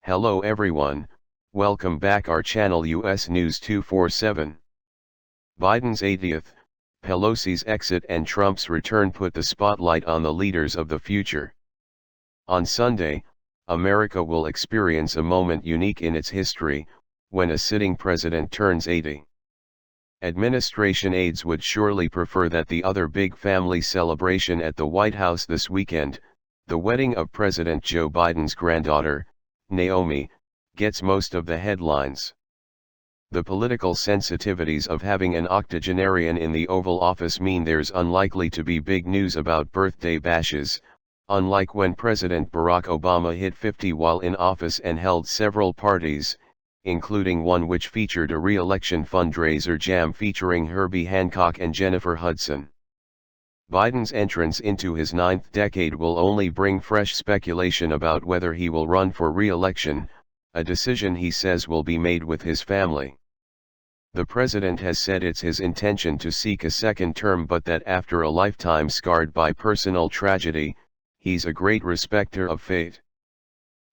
Hello everyone, welcome back our channel US News 247. Biden's 80th, Pelosi's exit and Trump's return put the spotlight on the leaders of the future. On Sunday, America will experience a moment unique in its history, when a sitting president turns 80. Administration aides would surely prefer that the other big family celebration at the White House this weekend, the wedding of President Joe Biden's granddaughter, Naomi, gets most of the headlines. The political sensitivities of having an octogenarian in the Oval Office mean there's unlikely to be big news about birthday bashes, unlike when President Barack Obama hit 50 while in office and held several parties, including one which featured a re-election fundraiser jam featuring Herbie Hancock and Jennifer Hudson. Biden's entrance into his ninth decade will only bring fresh speculation about whether he will run for re-election, a decision he says will be made with his family. The president has said it's his intention to seek a second term, but that after a lifetime scarred by personal tragedy, he's a great respecter of fate.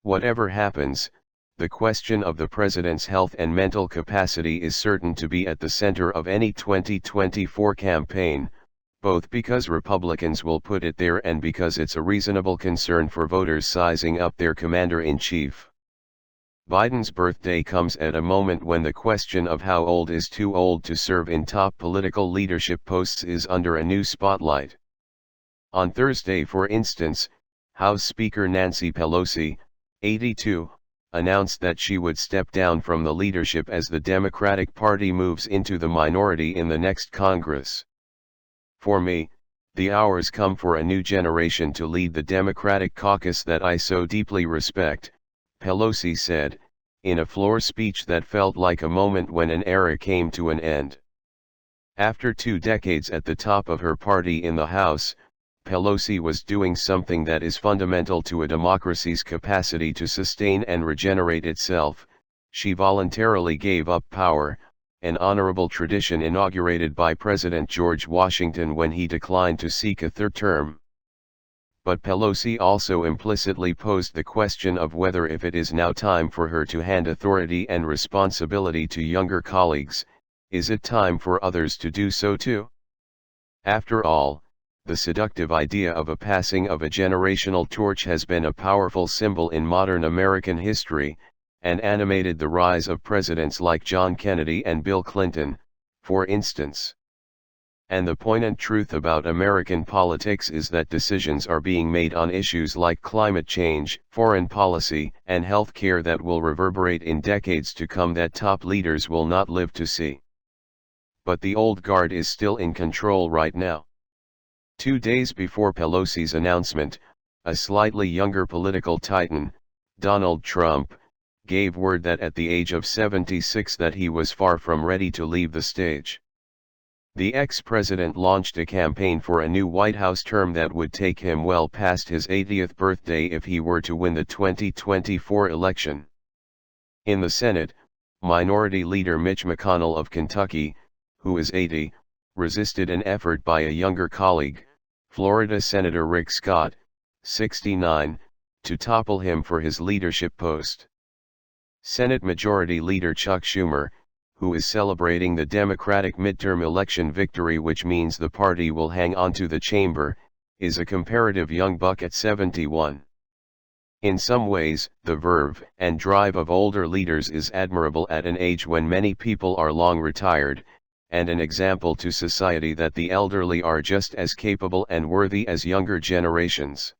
Whatever happens, the question of the president's health and mental capacity is certain to be at the center of any 2024 campaign, both because Republicans will put it there and because it's a reasonable concern for voters sizing up their commander-in-chief. Biden's birthday comes at a moment when the question of how old is too old to serve in top political leadership posts is under a new spotlight. On Thursday, for instance, House Speaker Nancy Pelosi, 82, announced that she would step down from the leadership as the Democratic Party moves into the minority in the next Congress. "For me, the hour's come for a new generation to lead the Democratic caucus that I so deeply respect," Pelosi said, in a floor speech that felt like a moment when an era came to an end. After 2 decades at the top of her party in the House, Pelosi was doing something that is fundamental to a democracy's capacity to sustain and regenerate itself. She voluntarily gave up power, an honorable tradition inaugurated by President George Washington when he declined to seek a third term. But Pelosi also implicitly posed the question of whether, if it is now time for her to hand authority and responsibility to younger colleagues, is it time for others to do so too? After all, the seductive idea of a passing of a generational torch has been a powerful symbol in modern American history, and animated the rise of presidents like John Kennedy and Bill Clinton, for instance. And the poignant truth about American politics is that decisions are being made on issues like climate change, foreign policy, and health care that will reverberate in decades to come that top leaders will not live to see. But the old guard is still in control right now. 2 days before Pelosi's announcement, a slightly younger political titan, Donald Trump, gave word that at the age of 76 that he was far from ready to leave the stage. The ex-president launched a campaign for a new White House term that would take him well past his 80th birthday if he were to win the 2024 election. In the Senate, Minority Leader Mitch McConnell of Kentucky, who is 80, resisted an effort by a younger colleague, Florida Senator Rick Scott, 69, to topple him for his leadership post. Senate Majority Leader Chuck Schumer, who is celebrating the Democratic midterm election victory, which means the party will hang on to the chamber, is a comparative young buck at 71. In some ways, the verve and drive of older leaders is admirable at an age when many people are long retired, and an example to society that the elderly are just as capable and worthy as younger generations.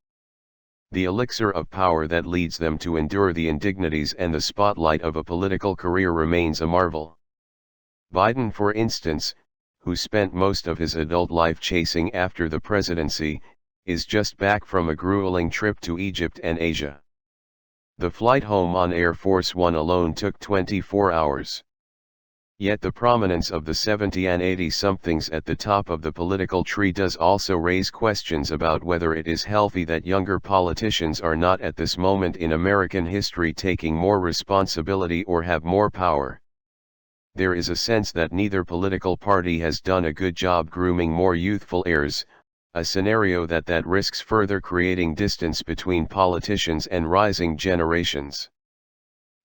The elixir of power that leads them to endure the indignities and the spotlight of a political career remains a marvel. Biden, for instance, who spent most of his adult life chasing after the presidency, is just back from a grueling trip to Egypt and Asia. The flight home on Air Force One alone took 24 hours. Yet the prominence of the 70 and 80-somethings at the top of the political tree does also raise questions about whether it is healthy that younger politicians are not at this moment in American history taking more responsibility or have more power. There is a sense that neither political party has done a good job grooming more youthful heirs, a scenario that risks further creating distance between politicians and rising generations.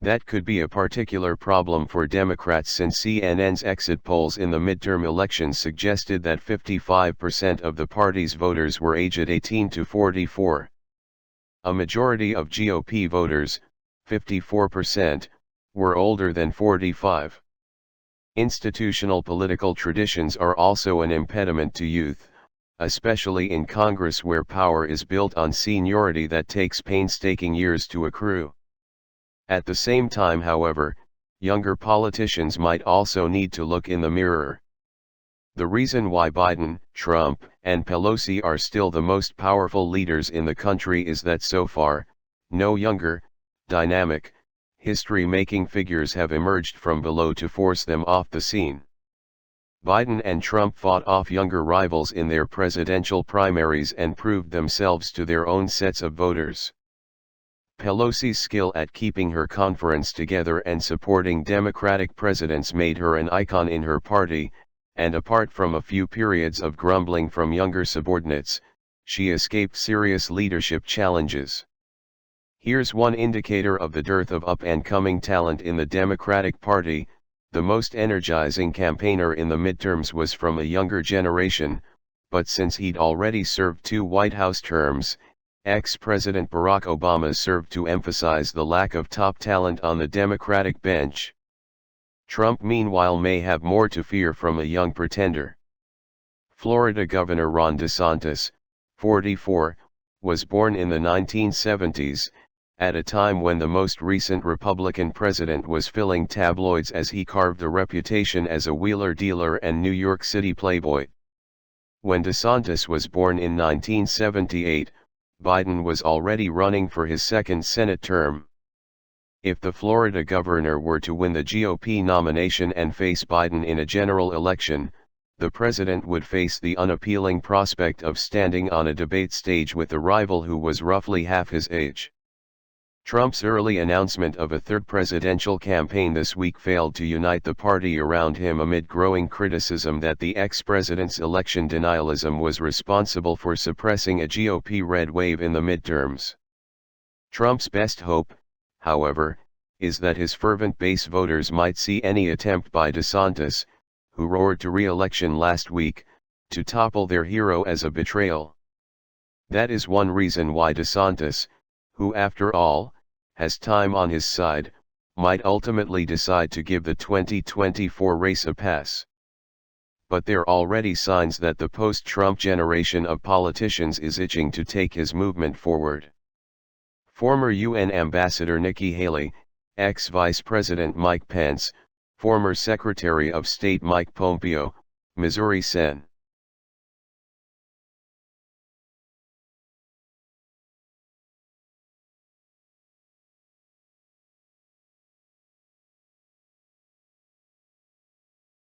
That could be a particular problem for Democrats since CNN's exit polls in the midterm elections suggested that 55% of the party's voters were aged 18 to 44. A majority of GOP voters, 54%, were older than 45. Institutional political traditions are also an impediment to youth, especially in Congress where power is built on seniority that takes painstaking years to accrue. At the same time, however, younger politicians might also need to look in the mirror. The reason why Biden, Trump, and Pelosi are still the most powerful leaders in the country is that so far, no younger, dynamic, history-making figures have emerged from below to force them off the scene. Biden and Trump fought off younger rivals in their presidential primaries and proved themselves to their own sets of voters. Pelosi's skill at keeping her conference together and supporting Democratic presidents made her an icon in her party, and apart from a few periods of grumbling from younger subordinates, she escaped serious leadership challenges. Here's one indicator of the dearth of up-and-coming talent in the Democratic Party: the most energizing campaigner in the midterms was from a younger generation, but since he'd already served 2 White House terms, ex-President Barack Obama served to emphasize the lack of top talent on the Democratic bench. Trump meanwhile may have more to fear from a young pretender. Florida Governor Ron DeSantis, 44, was born in the 1970s, at a time when the most recent Republican president was filling tabloids as he carved a reputation as a wheeler-dealer and New York City playboy. When DeSantis was born in 1978, Biden was already running for his second Senate term. If the Florida governor were to win the GOP nomination and face Biden in a general election, the president would face the unappealing prospect of standing on a debate stage with a rival who was roughly half his age. Trump's early announcement of a third presidential campaign this week failed to unite the party around him amid growing criticism that the ex-president's election denialism was responsible for suppressing a GOP red wave in the midterms. Trump's best hope, however, is that his fervent base voters might see any attempt by DeSantis, who roared to re-election last week, to topple their hero as a betrayal. That is one reason why DeSantis, who after all, has time on his side, might ultimately decide to give the 2024 race a pass. But there are already signs that the post-Trump generation of politicians is itching to take his movement forward. Former UN Ambassador Nikki Haley, ex-Vice President Mike Pence, former Secretary of State Mike Pompeo, Missouri Sen.